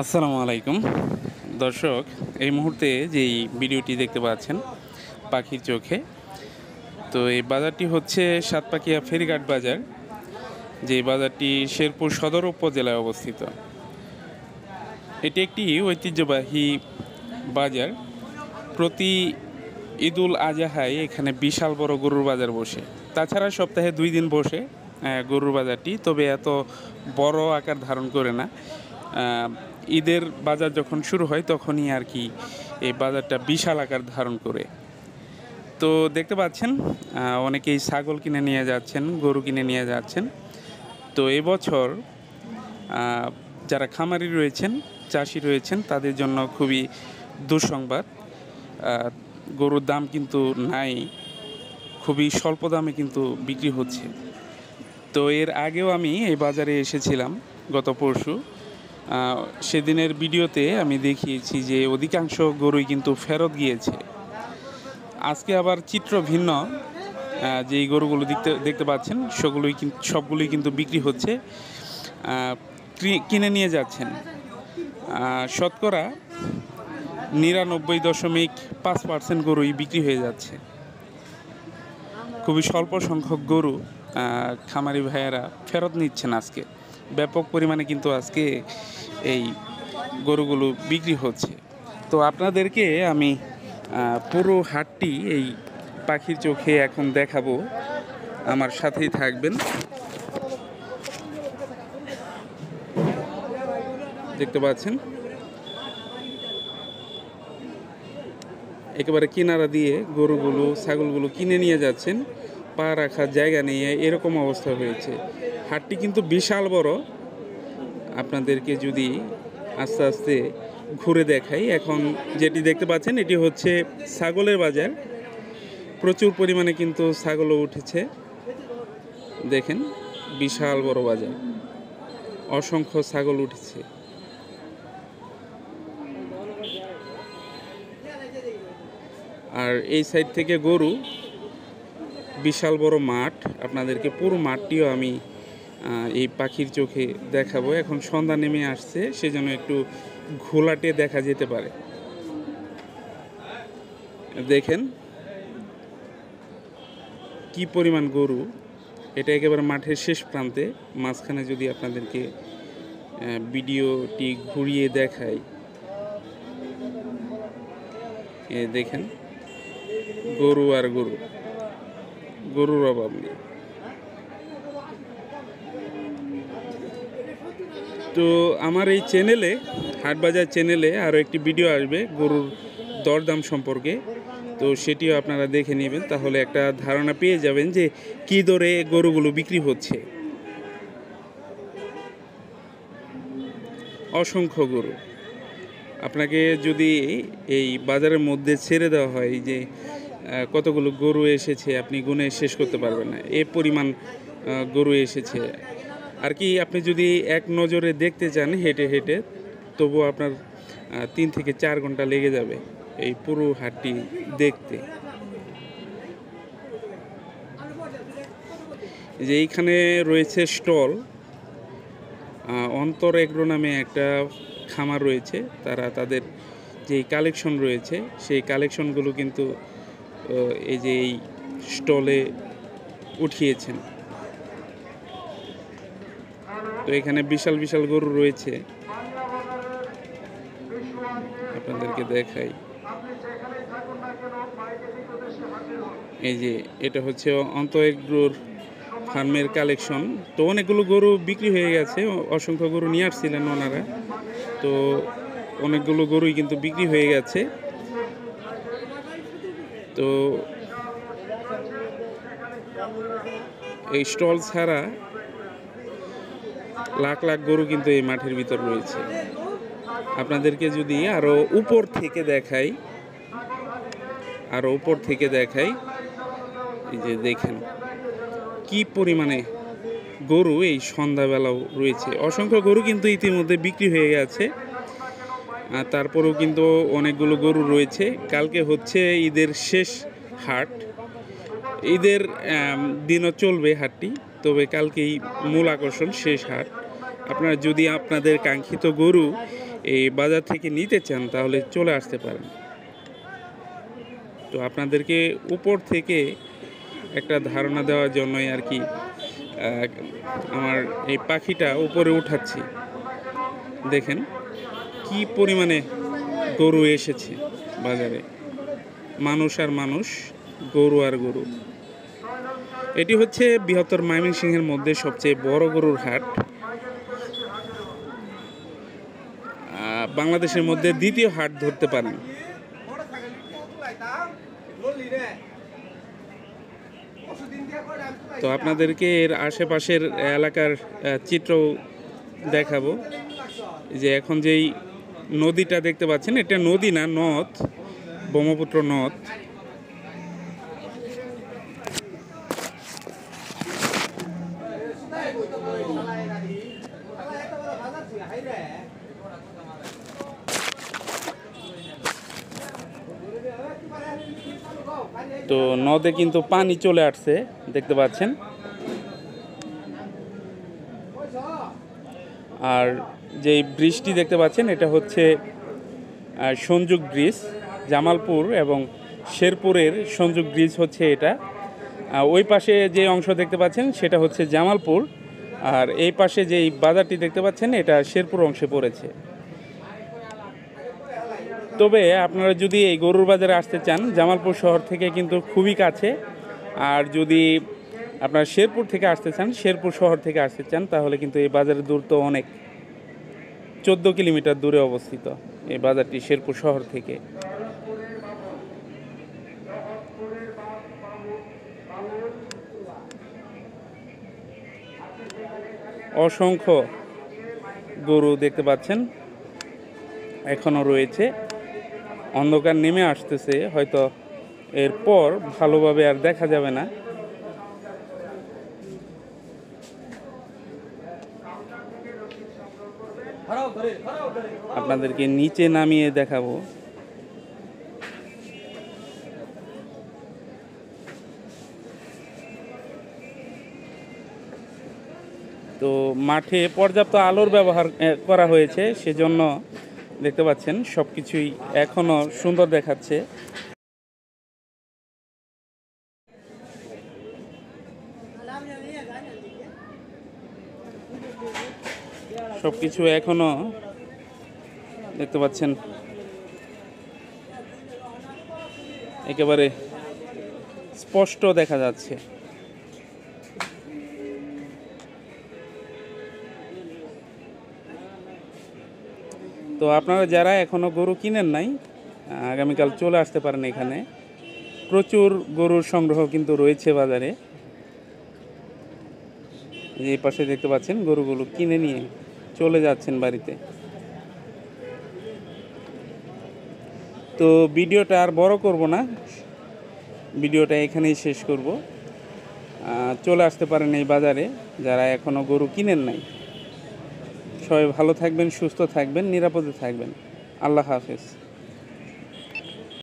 আসসালামু আলাইকুম দর্শক, এই মুহূর্তে যেই ভিডিওটি দেখতে পাচ্ছেন পাখির চোখে, তো এই বাজারটি হচ্ছে সাতপাকিয়া ফেরিঘাট বাজার। যে বাজারটি শেরপুর সদর উপজেলায় অবস্থিত। এটি একটি ঐতিহ্যবাহী বাজার। প্রতি ঈদুল আজহায় এখানে বিশাল বড় গরুর বাজার বসে। তাছাড়া সপ্তাহে 2 দিন বসে গরুর বাজারটি, তবে এত বড় আকার ধারণ করে না। ঈদের বাজার যখন শুরু হয় তখনই আর কি এই বাজারটা বিশাল আকার ধারণ করে। তো দেখতে পাচ্ছেন অনেকেই ছাগল কিনে নিয়ে যাচ্ছেন, গরু কিনে নিয়ে যাচ্ছেন। তো এবছর যারা খামারি রয়েছেন, চাষি রয়েছেন, তাদের জন্য খুবই দুঃসংবাদ। গরুর দাম কিন্তু নাই, খুবই স্বল্প দামে কিন্তু বিক্রি হচ্ছে। তো এর আগেও আমি এই বাজারে এসেছিলাম গত পরশু। সেদিনের ভিডিওতে আমি দেখিয়েছি যে অধিকাংশ গরুই কিন্তু ফেরত গিয়েছে। আজকে আবার চিত্র ভিন্ন। যেই গরুগুলো দেখতে পাচ্ছেন সবগুলোই কিন্তু বিক্রি হচ্ছে, কিনে নিয়ে যাচ্ছেন। শতকরা 99.5% গরুই বিক্রি হয়ে যাচ্ছে। খুবই স্বল্প সংখ্যক গরু খামারি ভাইয়েরা ফেরত নিচ্ছেন আজকে। ব্যাপক পরিমাণে কিন্তু আজকে এই গরুগুলো বিক্রি হচ্ছে। তো আপনাদেরকে আমি পুরো হাটটি এই পাখির চোখে এখন দেখাবো, আমার সাথেই থাকবেন। দেখতে পাচ্ছেন একেবারে কিনারা দিয়ে গরুগুলো ছাগলগুলো কিনে নিয়ে যাচ্ছেন, পা রাখার জায়গা নেই, এরকম অবস্থা হয়েছে। হাটটি কিন্তু বিশাল বড়। আপনাদেরকে যদি আস্তে আস্তে ঘুরে দেখাই, এখন যেটি দেখতে পাচ্ছেন এটি হচ্ছে ছাগলের বাজার। প্রচুর পরিমাণে কিন্তু ছাগলও উঠেছে। দেখেন বিশাল বড় বাজার, অসংখ্য ছাগল উঠেছে। আর এই সাইড থেকে গরু, বিশাল বড় মাঠ। আপনাদেরকে পুরো মাঠটিও আমি এই পাখির চোখে দেখাবো। এখন সন্ধ্যা নেমে আসছে, সেজন্য একটু ঘোলাটে দেখা যেতে পারে। দেখেন কি পরিমাণ গরু। এটা একেবারে মাঠের শেষ প্রান্তে। মাঝখানে যদি আপনাদেরকে ভিডিওটি ঘুরিয়ে দেখাই, দেখেন গরু আর গরু, গরুর অভাব নেই। তো আমার এই চ্যানেলে, হাটবাজার চ্যানেলে আরও একটি ভিডিও আসবে গরুর দরদাম সম্পর্কে। তো সেটিও আপনারা দেখে নেবেন, তাহলে একটা ধারণা পেয়ে যাবেন যে কী দরে গরুগুলো বিক্রি হচ্ছে। অসংখ্য গরু। আপনাকে যদি এই বাজারের মধ্যে ছেড়ে দেওয়া হয় যে কতগুলো গরু এসেছে, আপনি গুনে শেষ করতে পারবেন না, এ পরিমাণ গরু এসেছে আর কি। আপনি যদি এক নজরে দেখতে চান হেঁটে হেঁটে, তবুও আপনার 3 থেকে 4 ঘন্টা লেগে যাবে এই পুরো হাটটি দেখতে। যে এইখানে রয়েছে স্টল। অন্তর এগ্রো নামে একটা খামার রয়েছে, তারা তাদের যেই কালেকশন রয়েছে সেই কালেকশনগুলো কিন্তু এই যে এই স্টলে উঠিয়েছেন। তো এখানে বিশাল বিশাল গরু রয়েছে, আপনাদেরকে দেখাই। এই যে এটা হচ্ছে অন্তর এগ্রোর ফার্মের কালেকশন। তো অনেকগুলো গরু বিক্রি হয়ে গেছে, অসংখ্য গরু নিয়ে আসছিলেন ওনারা। তো অনেকগুলো গরুই কিন্তু বিক্রি হয়ে গেছে। তো এই স্টল ছাড়া লাখ লাখ গরু কিন্তু এই মাঠের ভিতর রয়েছে। আপনাদেরকে যদি আরো উপর থেকে দেখাই, এই যে দেখেন কি পরিমাণে গরু এই সন্ধ্যাবেলাও রয়েছে। অসংখ্য গরু কিন্তু ইতিমধ্যে বিক্রি হয়ে গেছে, আর তারপরেও কিন্তু অনেকগুলো গরু রয়েছে। কালকে হচ্ছে ঈদের শেষ হাট। ঈদের দিনও চলবে হাটটি, তবে কালকেই মূল আকর্ষণ, শেষ হাট। আপনারা যদি আপনাদের কাঙ্ক্ষিত গরু এই বাজার থেকে নিতে চান তাহলে চলে আসতে পারেন। তো আপনাদেরকে উপর থেকে একটা ধারণা দেওয়ার জন্যই আর কি আমার এই পাখিটা উপরে উঠাচ্ছি। দেখেন কি পরিমাণে গরু এসেছে বাজারে, মানুষ আর মানুষ, গরু আর গরু। এটি হচ্ছে বৃহত্তর ময়মনসিংহের মধ্যে সবচেয়ে বড় গরুর হাট, বাংলাদেশের মধ্যে দ্বিতীয় হাট ধরতে পারেন। তো আপনাদেরকে এর আশেপাশের এলাকার চিত্র দেখাবো। যে এখন যেই নদীটা দেখতে পাচ্ছেন, এটা নদী না, নদ, ব্রহ্মপুত্র নদ। তো নদে কিন্তু পানি চলে আসছে দেখতে পাচ্ছেন। আর যে ব্রিজটি দেখতে পাচ্ছেন এটা হচ্ছে সংযোগ ব্রিজ, জামালপুর এবং শেরপুরের সংযোগ ব্রিজ হচ্ছে এটা। ওই পাশে যে অংশ দেখতে পাচ্ছেন সেটা হচ্ছে জামালপুর, আর এই পাশে যেই বাজারটি দেখতে পাচ্ছেন এটা শেরপুর অংশে পড়েছে। তবে আপনারা যদি এই গরুর বাজারে আসতে চান, জামালপুর শহর থেকে কিন্তু খুবই কাছে। আর যদি আপনারা শেরপুর থেকে আসতে চান, শেরপুর শহর থেকে আসতে চান, তাহলে কিন্তু এই বাজারের দূরত্ব অনেক, 14 কিলোমিটার দূরে অবস্থিত এই বাজারটি শেরপুর শহর থেকে। অসংখ্য গরু দেখতে পাচ্ছেন এখনো রয়েছে। অন্ধকার নেমে আসতেছে, হয়তো এরপর ভালোভাবে আর দেখা যাবে না। আপনাদেরকে নিচে নামিয়ে দেখাবো। তো মাঠে পর্যাপ্ত আলোর ব্যবহার করা হয়েছে, সেজন্য দেখতে পাচ্ছেন সবকিছুই এখনো সুন্দর দেখাচ্ছে। সবকিছু এখনো দেখতে পাচ্ছেন একেবারে স্পষ্ট দেখা যাচ্ছে। তো আপনারা যারা এখনো গরু কিনেন নাই, আগামীকাল চলে আসতে পারেন। এখানে প্রচুর গরুর সংগ্রহ কিন্তু রয়েছে বাজারে। এই পাশে দেখতে পাচ্ছেন গরুগুলো কিনে নিয়ে চলে যাচ্ছেন বাড়িতে। তো ভিডিওটা আর বড় করব না, ভিডিওটা এখানেই শেষ করব। চলে আসতে পারেন এই বাজারে যারা এখনো গরু কিনেন নাই। সবাই ভালো থাকবেন, সুস্থ থাকবেন, নিরাপদে থাকবেন। আল্লাহ হাফেজ।